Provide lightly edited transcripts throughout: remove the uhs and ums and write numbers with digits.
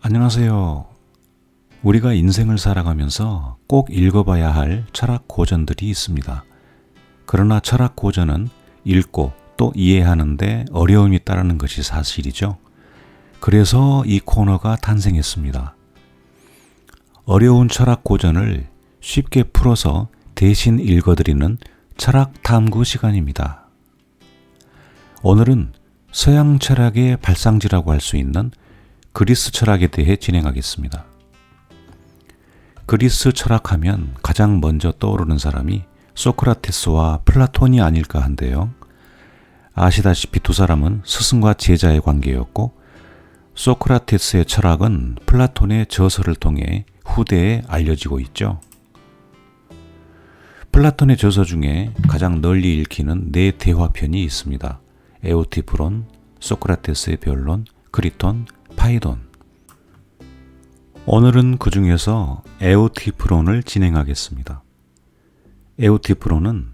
안녕하세요. 우리가 인생을 살아가면서 꼭 읽어봐야 할 철학 고전들이 있습니다. 그러나 철학 고전은 읽고 또 이해하는데 어려움이 따르는 것이 사실이죠. 그래서 이 코너가 탄생했습니다. 어려운 철학 고전을 쉽게 풀어서 대신 읽어드리는 철학 탐구 시간입니다. 오늘은 서양 철학의 발상지라고 할 수 있는 그리스 철학에 대해 진행하겠습니다. 그리스 철학하면 가장 먼저 떠오르는 사람이 소크라테스와 플라톤이 아닐까 한데요. 아시다시피 두 사람은 스승과 제자의 관계였고 소크라테스의 철학은 플라톤의 저서를 통해 후대에 알려지고 있죠. 플라톤의 저서 중에 가장 널리 읽히는 네 대화편이 있습니다. 에우티프론, 소크라테스의 변론, 크리톤, 파이돈. 오늘은 그 중에서 에우티프론을 진행하겠습니다. 에우티프론은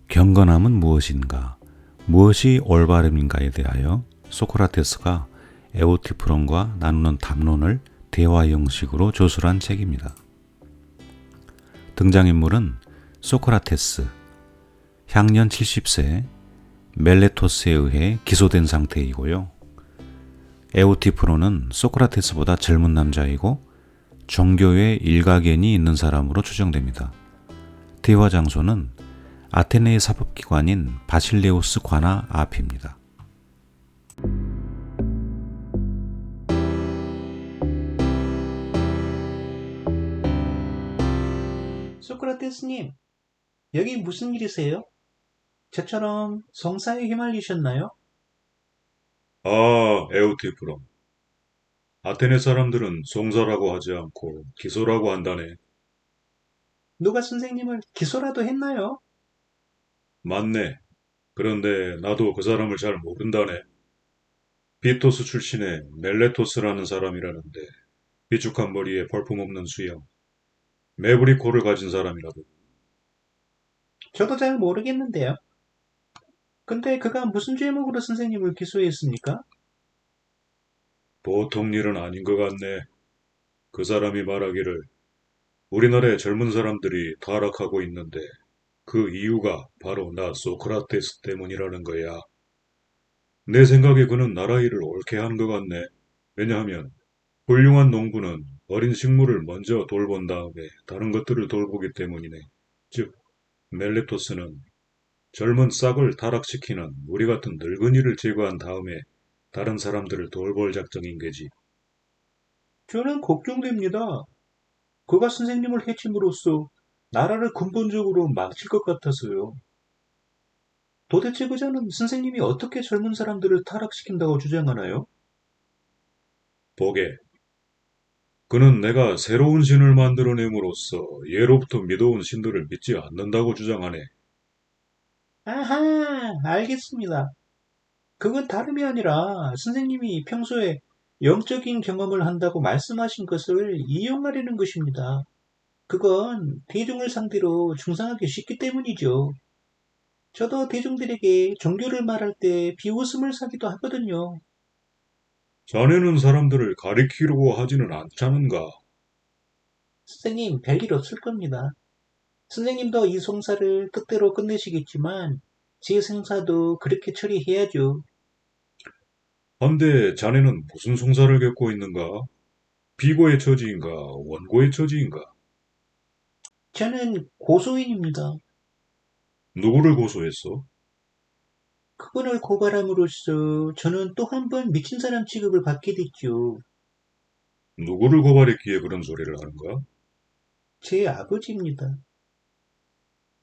경건함은 무엇인가, 무엇이 올바름인가에 대하여 소크라테스가 에우티프론과 나누는 담론을 대화 형식으로 조술한 책입니다. 등장인물은 소크라테스, 향년 70세, 멜레토스에 의해 기소된 상태이고요. 에우티프론은 소크라테스보다 젊은 남자이고 종교에 일가견이 있는 사람으로 추정됩니다. 대화 장소는 아테네의 사법기관인 바실레우스 관아 앞입니다. 소크라테스님, 여기 무슨 일이세요? 저처럼 성사에 휘말리셨나요? 에우티프롬. 아테네 사람들은 송사라고 하지 않고 기소라고 한다네. 누가 선생님을 기소라도 했나요? 맞네. 그런데 나도 그 사람을 잘 모른다네. 비토스 출신의 멜레토스라는 사람이라는데 비축한 머리에 볼품없는 수염, 매부리 코를 가진 사람이라도. 저도 잘 모르겠는데요. 근데 그가 무슨 죄목으로 선생님을 기소했습니까? 보통 일은 아닌 것 같네. 그 사람이 말하기를 우리나라의 젊은 사람들이 타락하고 있는데 그 이유가 바로 나 소크라테스 때문이라는 거야. 내 생각에 그는 나라 일을 옳게 한 것 같네. 왜냐하면 훌륭한 농부는 어린 식물을 먼저 돌본 다음에 다른 것들을 돌보기 때문이네. 즉, 멜레토스는 젊은 싹을 타락시키는 우리 같은 늙은이를 제거한 다음에 다른 사람들을 돌볼 작정인 거지. 저는 걱정됩니다. 그가 선생님을 해침으로써 나라를 근본적으로 망칠 것 같아서요. 도대체 그자는 선생님이 어떻게 젊은 사람들을 타락시킨다고 주장하나요? 보게. 그는 내가 새로운 신을 만들어냄으로써 예로부터 믿어온 신들을 믿지 않는다고 주장하네. 아하, 알겠습니다. 그건 다름이 아니라 선생님이 평소에 영적인 경험을 한다고 말씀하신 것을 이용하려는 것입니다. 그건 대중을 상대로 중상하기 쉽기 때문이죠. 저도 대중들에게 종교를 말할 때 비웃음을 사기도 하거든요. 자네는 사람들을 가리키려고 하지는 않자는가? 선생님, 별일 없을 겁니다. 선생님도 이 송사를 뜻대로 끝내시겠지만 제 생사도 그렇게 처리해야죠. 한데 자네는 무슨 송사를 겪고 있는가? 비고의 처지인가? 원고의 처지인가? 저는 고소인입니다. 누구를 고소했어? 그분을 고발함으로써 저는 또 한 번 미친 사람 취급을 받게 됐죠. 누구를 고발했기에 그런 소리를 하는가? 제 아버지입니다.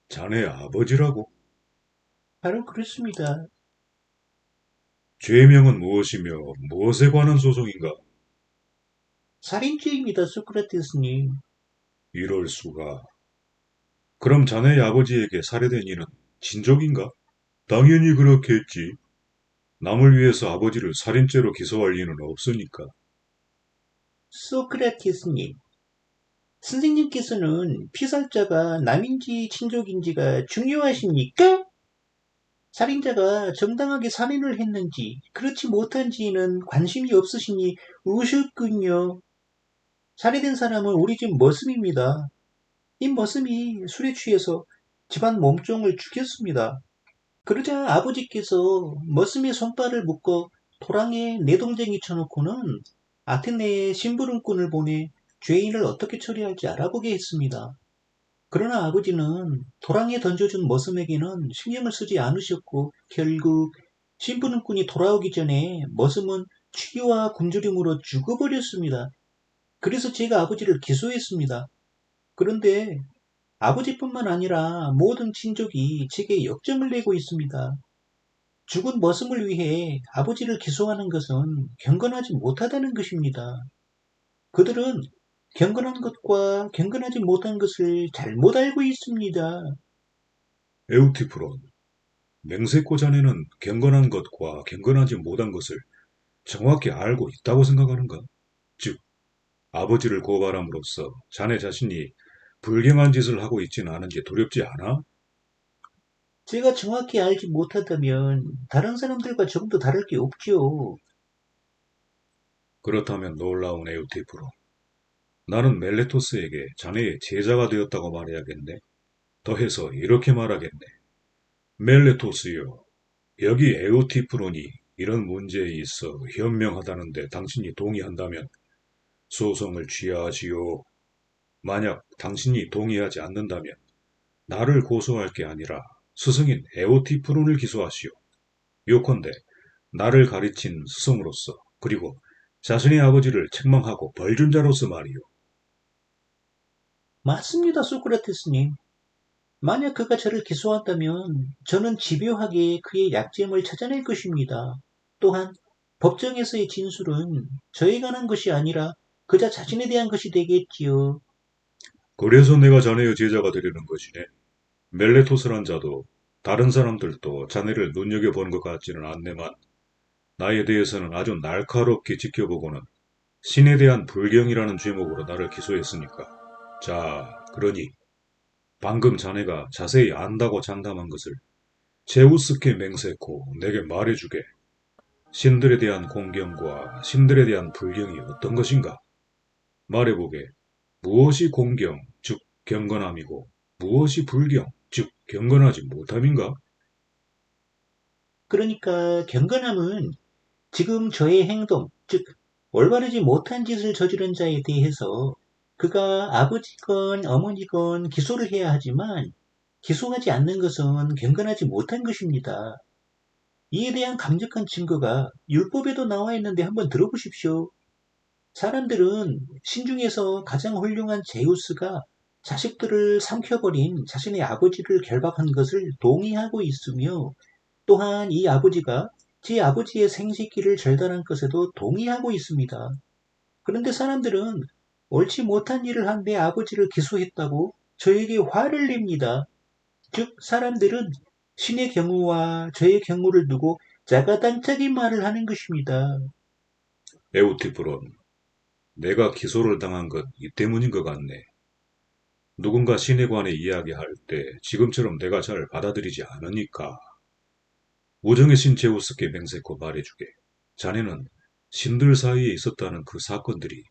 자네 아버지라고? 바로 그렇습니다. 죄명은 무엇이며 무엇에 관한 소송인가? 살인죄입니다, 소크라테스님. 이럴 수가. 그럼 자네 아버지에게 살해된 이는 친족인가? 당연히 그렇겠지. 남을 위해서 아버지를 살인죄로 기소할 리는 없으니까. 소크라테스님, 선생님께서는 피살자가 남인지 친족인지가 중요하십니까? 살인자가 정당하게 살인을 했는지, 그렇지 못한지는 관심이 없으시니 우셨군요. 살해된 사람은 우리 집 머슴입니다. 이 머슴이 술에 취해서 집안 몸종을 죽였습니다. 그러자 아버지께서 머슴의 손발을 묶어 토랑에 내동쟁이 쳐놓고는 아테네에 심부름꾼을 보내 죄인을 어떻게 처리할지 알아보게 했습니다. 그러나 아버지는 토랑에 던져준 머슴에게는 신경을 쓰지 않으셨고 결국 심부름꾼이 돌아오기 전에 머슴은 취기와 굶주림으로 죽어버렸습니다. 그래서 제가 아버지를 기소했습니다. 그런데 아버지뿐만 아니라 모든 친족이 제게 역정을 내고 있습니다. 죽은 머슴을 위해 아버지를 기소하는 것은 경건하지 못하다는 것입니다. 그들은 경건한 것과 경건하지 못한 것을 잘못 알고 있습니다. 에우티프론, 맹세코 자네는 경건한 것과 경건하지 못한 것을 정확히 알고 있다고 생각하는가? 즉, 아버지를 고발함으로써 자네 자신이 불경한 짓을 하고 있지는 않은지 두렵지 않아? 제가 정확히 알지 못하다면 다른 사람들과 전부 다를 게 없죠. 그렇다면 놀라운 에우티프론. 나는 멜레토스에게 자네의 제자가 되었다고 말해야겠네. 더해서 이렇게 말하겠네. 멜레토스요. 여기 에우티프론이 이런 문제에 있어 현명하다는데 당신이 동의한다면 소송을 취하하시오. 만약 당신이 동의하지 않는다면 나를 고소할 게 아니라 스승인 에오티프론을 기소하시오. 요컨대 나를 가르친 스승으로서 그리고 자신의 아버지를 책망하고 벌준 자로서 말이오. 맞습니다, 소크라테스님. 만약 그가 저를 기소한다면 저는 집요하게 그의 약점을 찾아낼 것입니다. 또한 법정에서의 진술은 저에 관한 것이 아니라 그자 자신에 대한 것이 되겠지요. 그래서 내가 자네의 제자가 되려는 것이네. 멜레토스란 자도 다른 사람들도 자네를 눈여겨보는 것 같지는 않네만 나에 대해서는 아주 날카롭게 지켜보고는 신에 대한 불경이라는 제목으로 나를 기소했으니까. 자, 그러니 방금 자네가 자세히 안다고 장담한 것을 제우스께 맹세코 내게 말해주게. 신들에 대한 공경과 신들에 대한 불경이 어떤 것인가? 말해보게. 무엇이 공경, 즉 경건함이고 무엇이 불경, 즉 경건하지 못함인가? 그러니까 경건함은 지금 저의 행동, 즉 올바르지 못한 짓을 저지른 자에 대해서 그가 아버지건 어머니건 기소를 해야 하지만 기소하지 않는 것은 경건하지 못한 것입니다. 이에 대한 강력한 증거가 율법에도 나와 있는데 한번 들어보십시오. 사람들은 신중에서 가장 훌륭한 제우스가 자식들을 삼켜버린 자신의 아버지를 결박한 것을 동의하고 있으며 또한 이 아버지가 제 아버지의 생식기를 절단한 것에도 동의하고 있습니다. 그런데 사람들은 옳지 못한 일을 한 내 아버지를 기소했다고 저에게 화를 냅니다. 즉 사람들은 신의 경우와 저의 경우를 두고 자가당착인 말을 하는 것입니다. 에우티프론, 내가 기소를 당한 것 이 때문인 것 같네. 누군가 신에 관해 이야기할 때 지금처럼 내가 잘 받아들이지 않으니까. 우정의 신 제우스께 맹세코 말해주게. 자네는 신들 사이에 있었다는 그 사건들이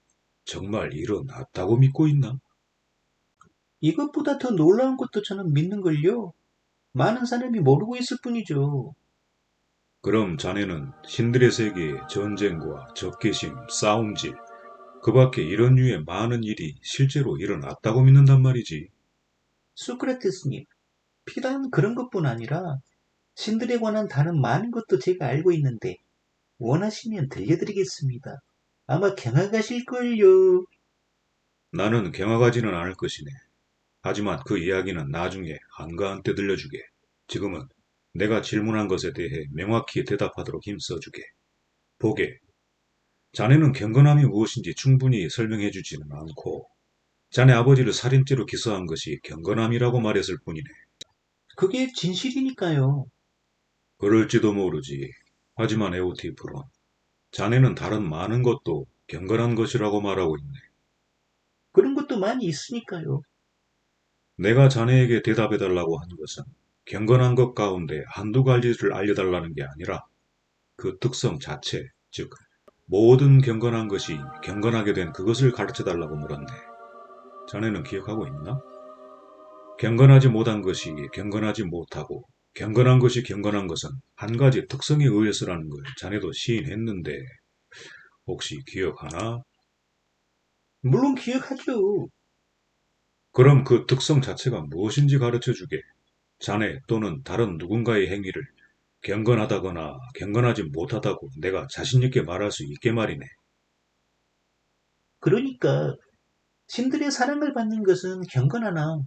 정말 일어났다고 믿고 있나? 이것보다 더 놀라운 것도 저는 믿는걸요. 많은 사람이 모르고 있을 뿐이죠. 그럼 자네는 신들의 세계에 전쟁과 적개심, 싸움질, 그 밖에 이런 류의 많은 일이 실제로 일어났다고 믿는단 말이지. 소크라테스님, 비단 그런 것뿐 아니라 신들에 관한 다른 많은 것도 제가 알고 있는데 원하시면 들려드리겠습니다. 아마 경악하실걸요. 나는 경악하지는 않을 것이네. 하지만 그 이야기는 나중에 한가한 때 들려주게. 지금은 내가 질문한 것에 대해 명확히 대답하도록 힘써주게. 보게. 자네는 경건함이 무엇인지 충분히 설명해주지는 않고 자네 아버지를 살인죄로 기소한 것이 경건함이라고 말했을 뿐이네. 그게 진실이니까요. 그럴지도 모르지. 하지만 에오티프론, 자네는 다른 많은 것도 경건한 것이라고 말하고 있네. 그런 것도 많이 있으니까요. 내가 자네에게 대답해달라고 한 것은 경건한 것 가운데 한두 가지를 알려달라는 게 아니라 그 특성 자체, 즉 모든 경건한 것이 경건하게 된 그것을 가르쳐달라고 물었네. 자네는 기억하고 있나? 경건하지 못한 것이 경건하지 못하고 경건한 것이 경건한 것은 한 가지 특성에 의해서라는 걸 자네도 시인했는데 혹시 기억하나? 물론 기억하죠. 그럼 그 특성 자체가 무엇인지 가르쳐주게. 자네 또는 다른 누군가의 행위를 경건하다거나 경건하지 못하다고 내가 자신있게 말할 수 있게 말이네. 그러니까 신들의 사랑을 받는 것은 경건하나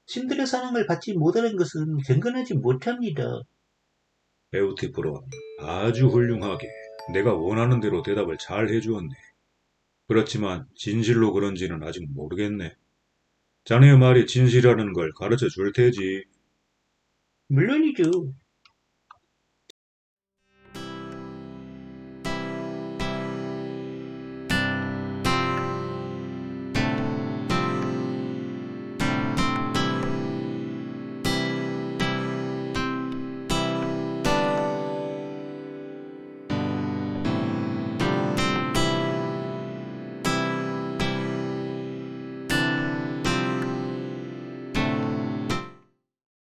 신들의 사랑을 받지 못하는 것은 경건하지 못합니다. 에우티프론, 아주 훌륭하게 내가 원하는 대로 대답을 잘 해주었네. 그렇지만 진실로 그런지는 아직 모르겠네. 자네의 말이 진실이라는 걸 가르쳐 줄 테지. 물론이죠.